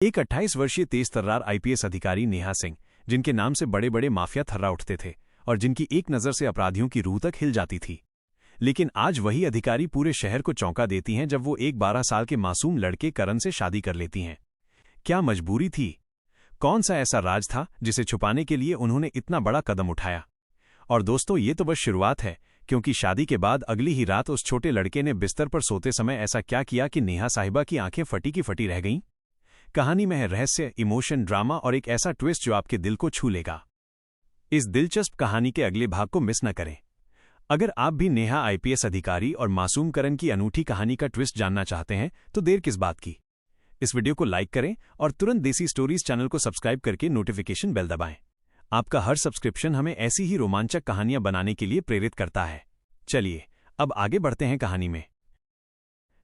एक 28 वर्षीय तेज तर्रार आईपीएस अधिकारी नेहा सिंह, जिनके नाम से बड़े बड़े माफिया थर्रा उठते थे और जिनकी एक नज़र से अपराधियों की रूह तक हिल जाती थी। लेकिन आज वही अधिकारी पूरे शहर को चौंका देती हैं जब वो एक 12 साल के मासूम लड़के करण से शादी कर लेती हैं। क्या मजबूरी थी? कौन सा ऐसा राज था जिसे छुपाने के लिए उन्होंने इतना बड़ा कदम उठाया? और दोस्तों, ये तो बस शुरुआत है, क्योंकि शादी के बाद अगली ही रात उस छोटे लड़के ने बिस्तर पर सोते समय ऐसा क्या किया कि नेहा साहिबा की आंखें फटी की फटी रह गईं। कहानी में है रहस्य, इमोशन, ड्रामा और एक ऐसा ट्विस्ट जो आपके दिल को छू लेगा। इस दिलचस्प कहानी के अगले भाग को मिस न करें। अगर आप भी नेहा आईपीएस अधिकारी और मासूम करण की अनूठी कहानी का ट्विस्ट जानना चाहते हैं तो देर किस बात की। इस वीडियो को लाइक करें और तुरंत देसी स्टोरीज चैनल को सब्सक्राइब करके नोटिफिकेशन बेल दबाएं। आपका हर सब्सक्रिप्शन हमें ऐसी ही रोमांचक कहानियां बनाने के लिए प्रेरित करता है। चलिए अब आगे बढ़ते हैं कहानी में।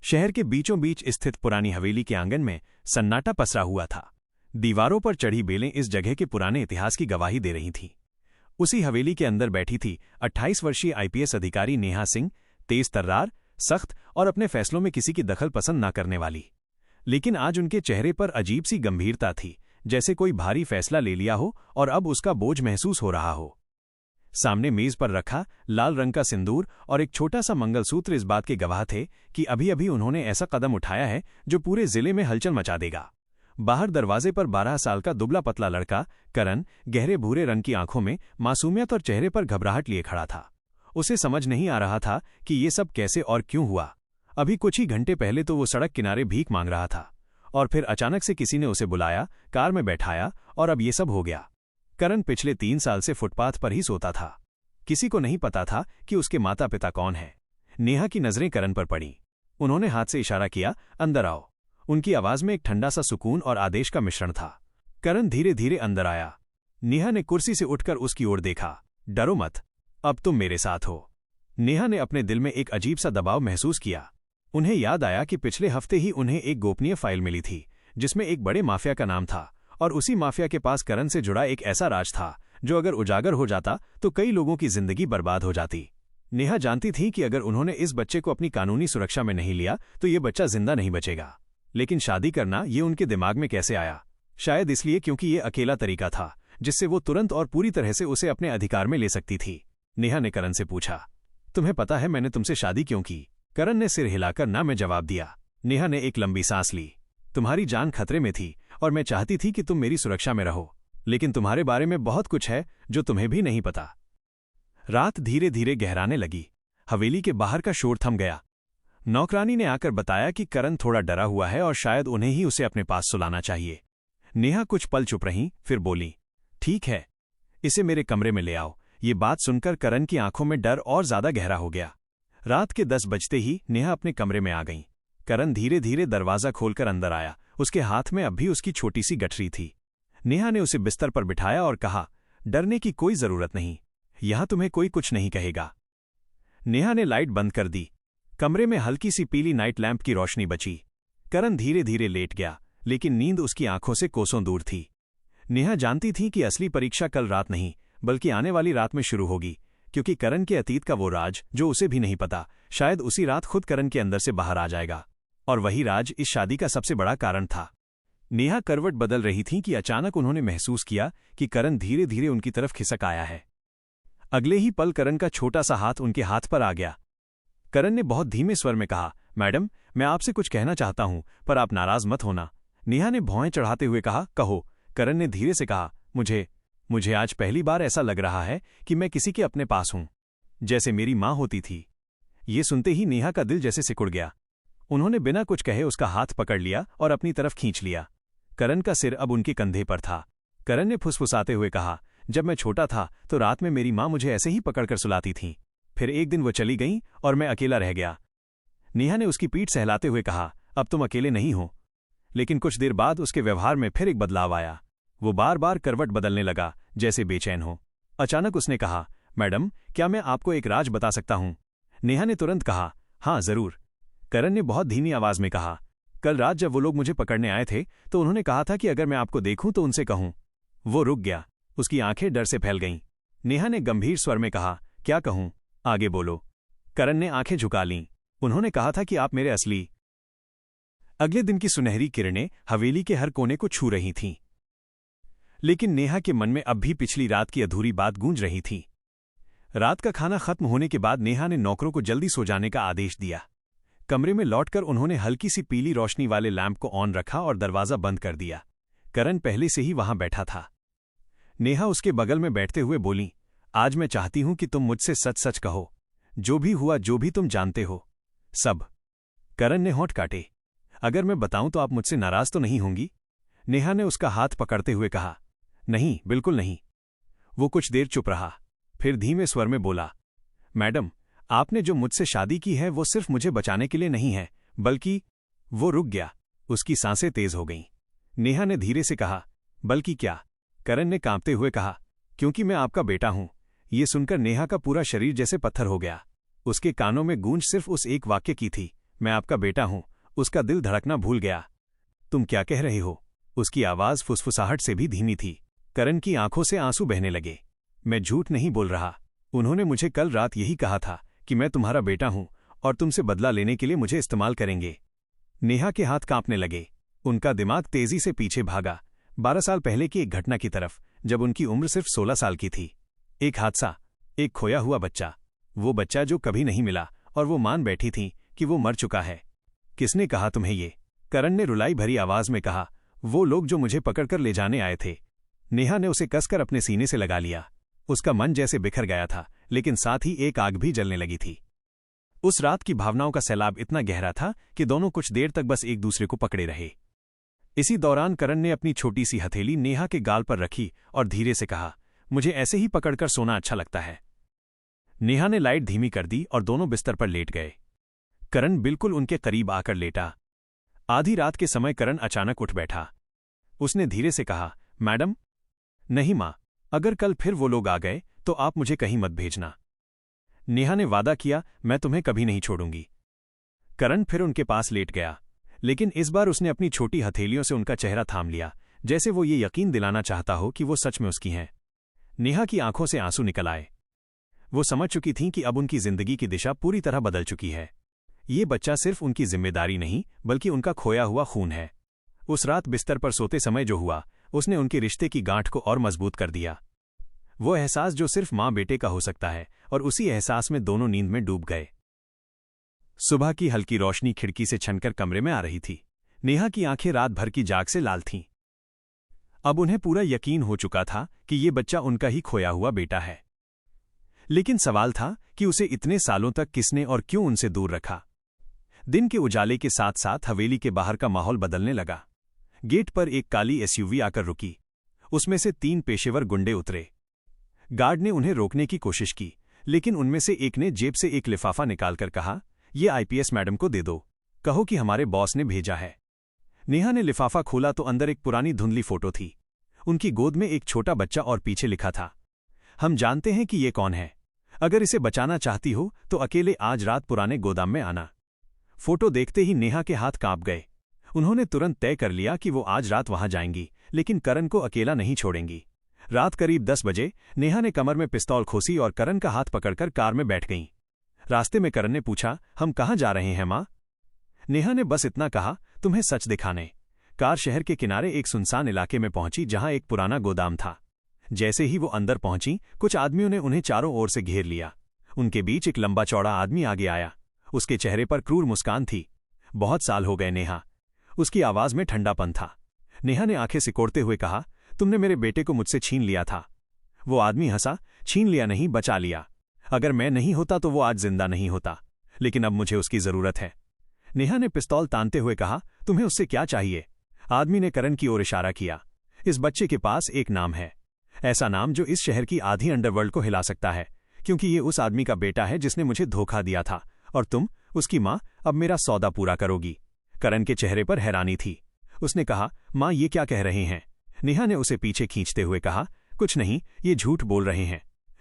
शहर के बीचों बीच स्थित पुरानी हवेली के आंगन में सन्नाटा पसरा हुआ था। दीवारों पर चढ़ी बेलें इस जगह के पुराने इतिहास की गवाही दे रही थीं। उसी हवेली के अंदर बैठी थी 28 वर्षीय आईपीएस अधिकारी नेहा सिंह, तेज तर्रार, सख्त और अपने फैसलों में किसी की दखल पसंद न करने वाली। लेकिन आज उनके चेहरे पर अजीब सी गंभीरता थी, जैसे कोई भारी फैसला ले लिया हो और अब उसका बोझ महसूस हो रहा हो। सामने मेज पर रखा लाल रंग का सिंदूर और एक छोटा सा मंगलसूत्र इस बात के गवाह थे कि अभी अभी उन्होंने ऐसा कदम उठाया है जो पूरे जिले में हलचल मचा देगा। बाहर दरवाजे पर 12 साल का दुबला पतला लड़का करण गहरे भूरे रंग की आंखों में मासूमियत और चेहरे पर घबराहट लिए खड़ा था। उसे समझ नहीं आ रहा था कि ये सब कैसे और क्यों हुआ। अभी कुछ ही घंटे पहले तो वो सड़क किनारे भीख मांग रहा था और फिर अचानक से किसी ने उसे बुलाया, कार में बैठाया और अब ये सब हो गया। करण पिछले 3 साल से फुटपाथ पर ही सोता था। किसी को नहीं पता था कि उसके माता पिता कौन है। नेहा की नजरें करण पर पड़ी। उन्होंने हाथ से इशारा किया, अंदर आओ। उनकी आवाज में एक ठंडा सा सुकून और आदेश का मिश्रण था। करण धीरे धीरे अंदर आया। नेहा ने कुर्सी से उठकर उसकी ओर देखा। डरो मत, अब तुम मेरे साथ हो। नेहा ने अपने दिल में एक अजीब सा दबाव महसूस किया। उन्हें याद आया कि पिछले हफ्ते ही उन्हें एक गोपनीय फाइल मिली थी जिसमें एक बड़े माफिया का नाम था और उसी माफिया के पास करण से जुड़ा एक ऐसा राज था जो अगर उजागर हो जाता तो कई लोगों की जिंदगी बर्बाद हो जाती। नेहा जानती थी कि अगर उन्होंने इस बच्चे को अपनी कानूनी सुरक्षा में नहीं लिया तो ये बच्चा जिंदा नहीं बचेगा। लेकिन शादी करना ये उनके दिमाग में कैसे आया? शायद इसलिए क्योंकि ये अकेला तरीका था जिससे वो तुरंत और पूरी तरह से उसे अपने अधिकार में ले सकती थी। नेहा ने करण से पूछा, तुम्हें पता है मैंने तुमसे शादी क्यों की? करण ने सिर हिलाकर ना में जवाब दिया। नेहा ने एक लंबी सांस ली। तुम्हारी जान खतरे में थी और मैं चाहती थी कि तुम मेरी सुरक्षा में रहो, लेकिन तुम्हारे बारे में बहुत कुछ है जो तुम्हें भी नहीं पता। रात धीरे धीरे गहराने लगी। हवेली के बाहर का शोर थम गया। नौकरानी ने आकर बताया कि करण थोड़ा डरा हुआ है और शायद उन्हें ही उसे अपने पास सुलाना चाहिए। नेहा कुछ पल चुप रहीं, फिर बोली, ठीक है, इसे मेरे कमरे में ले आओ। ये बात सुनकर करण की आंखों में डर और ज्यादा गहरा हो गया। रात के 10 बजते ही नेहा अपने कमरे में आ गईं। करण धीरे धीरे दरवाजा खोलकर अंदर आया। उसके हाथ में अब भी उसकी छोटी सी गठरी थी। नेहा ने उसे बिस्तर पर बिठाया और कहा, डरने की कोई जरूरत नहीं, यहां तुम्हें कोई कुछ नहीं कहेगा। नेहा ने लाइट बंद कर दी। कमरे में हल्की सी पीली नाइट लैंप की रोशनी बची। करण धीरे धीरे लेट गया, लेकिन नींद उसकी आंखों से कोसों दूर थी। नेहा जानती थी कि असली परीक्षा कल रात नहीं बल्कि आने वाली रात में शुरू होगी, क्योंकि करण के अतीत का वो राज जो उसे भी नहीं पता शायद उसी रात खुद करण के अंदर से बाहर आ जाएगा। और वही राज इस शादी का सबसे बड़ा कारण था। नेहा करवट बदल रही थीं कि अचानक उन्होंने महसूस किया कि करण धीरे धीरे उनकी तरफ खिसक आया है। अगले ही पल करण का छोटा सा हाथ उनके हाथ पर आ गया। करण ने बहुत धीमे स्वर में कहा, मैडम, मैं आपसे कुछ कहना चाहता हूं, पर आप नाराज मत होना। नेहा ने भौहें चढ़ाते हुए कहा, कहो। करण ने धीरे से कहा, मुझे आज पहली बार ऐसा लग रहा है कि मैं किसी के अपने पास हूं, जैसे मेरी मां होती थी। ये सुनते ही नेहा का दिल जैसे सिकुड़ गया। उन्होंने बिना कुछ कहे उसका हाथ पकड़ लिया और अपनी तरफ खींच लिया। करण का सिर अब उनके कंधे पर था। करण ने फुसफुसाते हुए कहा, जब मैं छोटा था तो रात में मेरी मां मुझे ऐसे ही पकड़कर सुलाती थीं। फिर एक दिन वो चली गईं और मैं अकेला रह गया। नेहा ने उसकी पीठ सहलाते हुए कहा, अब तुम अकेले नहीं हो। लेकिन कुछ देर बाद उसके व्यवहार में फिर एक बदलाव आया। वो बार बार करवट बदलने लगा, जैसे बेचैन हो। अचानक उसने कहा, मैडम, क्या मैं आपको एक राज बता सकता हूं? नेहा ने तुरंत कहा, हाँ जरूर। करण ने बहुत धीमी आवाज में कहा, कल रात जब वो लोग मुझे पकड़ने आए थे तो उन्होंने कहा था कि अगर मैं आपको देखूं तो उनसे कहूं। वो रुक गया। उसकी आंखें डर से फैल गईं। नेहा ने गंभीर स्वर में कहा, क्या कहूं? आगे बोलो। करण ने आंखें झुका लीं। उन्होंने कहा था कि आप मेरे असली अगले दिन की सुनहरी किरणें हवेली के हर कोने को छू रही थीं। लेकिन नेहा के मन में अब भी पिछली रात की अधूरी बात गूंज रही थी। रात का खाना खत्म होने के बाद नेहा ने नौकरों को जल्दी सो जाने का आदेश दिया। कमरे में लौटकर उन्होंने हल्की सी पीली रोशनी वाले लैंप को ऑन रखा और दरवाजा बंद कर दिया। करण पहले से ही वहां बैठा था। नेहा उसके बगल में बैठते हुए बोली, आज मैं चाहती हूं कि तुम मुझसे सच सच कहो, जो भी हुआ, जो भी तुम जानते हो, सब। करण ने होंठ काटे। अगर मैं बताऊं तो आप मुझसे नाराज तो नहीं होंगी? नेहा ने उसका हाथ पकड़ते हुए कहा, नहीं, बिल्कुल नहीं। वो कुछ देर चुप रहा, फिर धीमे स्वर में बोला, मैडम, आपने जो मुझसे शादी की है वो सिर्फ मुझे बचाने के लिए नहीं है, बल्कि। वो रुक गया, उसकी सांसें तेज हो गईं। नेहा ने धीरे से कहा, बल्कि क्या? करण ने कांपते हुए कहा, क्योंकि मैं आपका बेटा हूं। ये सुनकर नेहा का पूरा शरीर जैसे पत्थर हो गया। उसके कानों में गूंज सिर्फ उस एक वाक्य की थी, मैं आपका बेटा हूं। उसका दिल धड़कना भूल गया। तुम क्या कह रहे हो? उसकी आवाज फुसफुसाहट से भी धीमी थी। करण की आंखों से आंसू बहने लगे। मैं झूठ नहीं बोल रहा। उन्होंने मुझे कल रात यही कहा था कि मैं तुम्हारा बेटा हूं और तुमसे बदला लेने के लिए मुझे इस्तेमाल करेंगे। नेहा के हाथ कांपने लगे। उनका दिमाग तेजी से पीछे भागा, 12 साल पहले की एक घटना की तरफ, जब उनकी उम्र सिर्फ 16 साल की थी। एक हादसा, एक खोया हुआ बच्चा, वो बच्चा जो कभी नहीं मिला, और वो मान बैठी थी कि वो मर चुका है। किसने कहा तुम्हें ये? करण ने रुलाई भरी आवाज में कहा, वो लोग जो मुझे पकड़कर ले जाने आए थे। नेहा ने उसे कसकर अपने सीने से लगा लिया। उसका मन जैसे बिखर गया था, लेकिन साथ ही एक आग भी जलने लगी थी। उस रात की भावनाओं का सैलाब इतना गहरा था कि दोनों कुछ देर तक बस एक दूसरे को पकड़े रहे। इसी दौरान करण ने अपनी छोटी सी हथेली नेहा के गाल पर रखी और धीरे से कहा, मुझे ऐसे ही पकड़कर सोना अच्छा लगता है। नेहा ने लाइट धीमी कर दी और दोनों बिस्तर पर लेट गए। करण बिल्कुल उनके करीब आकर लेटा। आधी रात के समय करण अचानक उठ बैठा। उसने धीरे से कहा, मैडम। नहीं मां, अगर कल फिर वो लोग आ गए तो आप मुझे कहीं मत भेजना। नेहा ने वादा किया, मैं तुम्हें कभी नहीं छोड़ूंगी। करण फिर उनके पास लेट गया, लेकिन इस बार उसने अपनी छोटी हथेलियों से उनका चेहरा थाम लिया, जैसे वो ये यकीन दिलाना चाहता हो कि वो सच में उसकी हैं। नेहा की आंखों से आंसू निकल आए। वो समझ चुकी थीं कि अब उनकी जिंदगी की दिशा पूरी तरह बदल चुकी है। ये बच्चा सिर्फ उनकी जिम्मेदारी नहीं, बल्कि उनका खोया हुआ खून है। उस रात बिस्तर पर सोते समय जो हुआ, उसने उनके रिश्ते की गांठ को और मजबूत कर दिया। वो एहसास जो सिर्फ मां बेटे का हो सकता है, और उसी एहसास में दोनों नींद में डूब गए। सुबह की हल्की रोशनी खिड़की से छनकर कमरे में आ रही थी। नेहा की आंखें रात भर की जाग से लाल थीं। अब उन्हें पूरा यकीन हो चुका था कि ये बच्चा उनका ही खोया हुआ बेटा है। लेकिन सवाल था कि उसे इतने सालों तक किसने और क्यों उनसे दूर रखा। दिन के उजाले के साथ साथ हवेली के बाहर का माहौल बदलने लगा। गेट पर एक काली एसयूवी आकर रुकी। उसमें से 3 पेशेवर गुंडे उतरे। गार्ड ने उन्हें रोकने की कोशिश की, लेकिन उनमें से एक ने जेब से एक लिफाफा निकालकर कहा, ये आईपीएस मैडम को दे दो, कहो कि हमारे बॉस ने भेजा है। नेहा ने लिफाफा खोला तो अंदर एक पुरानी धुंधली फोटो थी। उनकी गोद में एक छोटा बच्चा और पीछे लिखा था, हम जानते हैं कि ये कौन है। अगर इसे बचाना चाहती हो तो अकेले आज रात पुराने गोदाम में आना। फोटो देखते ही नेहा के हाथ कांप गए। उन्होंने तुरंत तय कर लिया कि वो आज रात वहां जाएंगी, लेकिन करण को अकेला नहीं छोड़ेंगी। रात करीब 10 बजे नेहा ने कमर में पिस्तौल खोसी और करण का हाथ पकड़कर कार में बैठ गईं। रास्ते में करण ने पूछा, हम कहाँ जा रहे हैं मां? नेहा ने बस इतना कहा, तुम्हें सच दिखाने। कार शहर के किनारे एक सुनसान इलाके में पहुंची जहां एक पुराना गोदाम था। जैसे ही वो अंदर पहुंची, कुछ आदमियों ने उन्हें चारों ओर से घेर लिया। उनके बीच एक लंबा चौड़ा आदमी आगे आया। उसके चेहरे पर क्रूर मुस्कान थी। बहुत साल हो गए नेहा। उसकी आवाज में ठंडापन था। नेहा ने आंखें सिकोड़ते हुए कहा, तुमने मेरे बेटे को मुझसे छीन लिया था। वो आदमी हंसा, छीन लिया नहीं, बचा लिया। अगर मैं नहीं होता तो वो आज जिंदा नहीं होता, लेकिन अब मुझे उसकी जरूरत है। नेहा ने पिस्तौल तानते हुए कहा, तुम्हें उससे क्या चाहिए? आदमी ने करण की ओर इशारा किया। इस बच्चे के पास एक नाम है, ऐसा नाम जो इस शहर की आधी अंडरवर्ल्ड को हिला सकता है, क्योंकि ये उस आदमी का बेटा है जिसने मुझे धोखा दिया था, और तुम, उसकी मां, अब मेरा सौदा पूरा करोगी। करण के चेहरे पर हैरानी थी। उसने कहा, मां ये क्या कह रहे हैं? नेहा ने उसे पीछे खींचते हुए कहा, कुछ नहीं, ये झूठ बोल रहे हैं।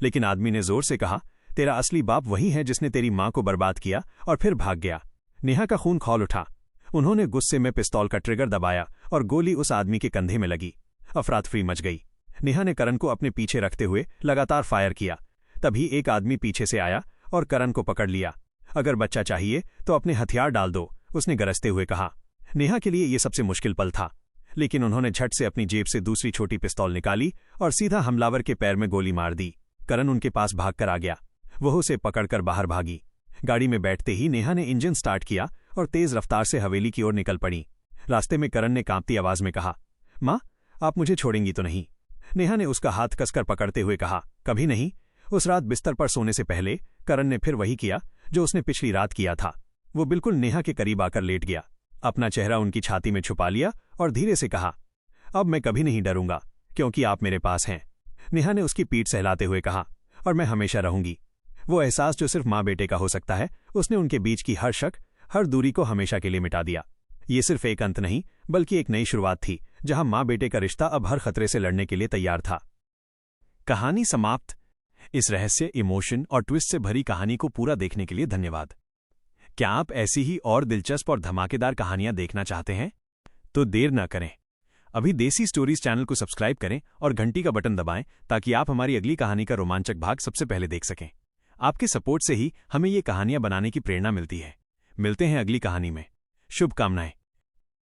लेकिन आदमी ने जोर से कहा, तेरा असली बाप वही है जिसने तेरी मां को बर्बाद किया और फिर भाग गया। नेहा का खून खौल उठा। उन्होंने गुस्से में पिस्तौल का ट्रिगर दबाया और गोली उस आदमी के कंधे में लगी। अफरातफरी मच गई। नेहा ने करण को अपने पीछे रखते हुए लगातार फायर किया। तभी एक आदमी पीछे से आया और करण को पकड़ लिया। अगर बच्चा चाहिए तो अपने हथियार डाल दो, उसने गरजते हुए कहा। नेहा के लिए ये सबसे मुश्किल पल था, लेकिन उन्होंने झट से अपनी जेब से दूसरी छोटी पिस्तौल निकाली और सीधा हमलावर के पैर में गोली मार दी। करण उनके पास भागकर आ गया। वह उसे पकड़कर बाहर भागी। गाड़ी में बैठते ही नेहा ने इंजन स्टार्ट किया और तेज रफ्तार से हवेली की ओर निकल पड़ी। रास्ते में करण ने कांपती आवाज में कहा, माँ, आप मुझे छोड़ेंगी तो नहीं? नेहा ने उसका हाथ कसकर पकड़ते हुए कहा, कभी नहीं। उस रात बिस्तर पर सोने से पहले करण ने फिर वही किया जो उसने पिछली रात किया था। वो बिल्कुल नेहा के करीब आकर लेट गया, अपना चेहरा उनकी छाती में छुपा लिया और धीरे से कहा, अब मैं कभी नहीं डरूंगा क्योंकि आप मेरे पास हैं। नेहा ने उसकी पीठ सहलाते हुए कहा, और मैं हमेशा रहूंगी। वो एहसास जो सिर्फ माँ बेटे का हो सकता है, उसने उनके बीच की हर शक, हर दूरी को हमेशा के लिए मिटा दिया। ये सिर्फ एक अंत नहीं, बल्कि एक नई शुरुआत थी, जहां माँ बेटे का रिश्ता अब हर खतरे से लड़ने के लिए तैयार था। कहानी समाप्त। इस रहस्य, इमोशन और ट्विस्ट से भरी कहानी को पूरा देखने के लिए धन्यवाद। क्या आप ऐसी ही और दिलचस्प और धमाकेदार कहानियां देखना चाहते हैं? तो देर न करें, अभी देसी स्टोरीज चैनल को सब्सक्राइब करें और घंटी का बटन दबाएं ताकि आप हमारी अगली कहानी का रोमांचक भाग सबसे पहले देख सकें। आपके सपोर्ट से ही हमें ये कहानियां बनाने की प्रेरणा मिलती है। मिलते हैं अगली कहानी में। शुभकामनाएं।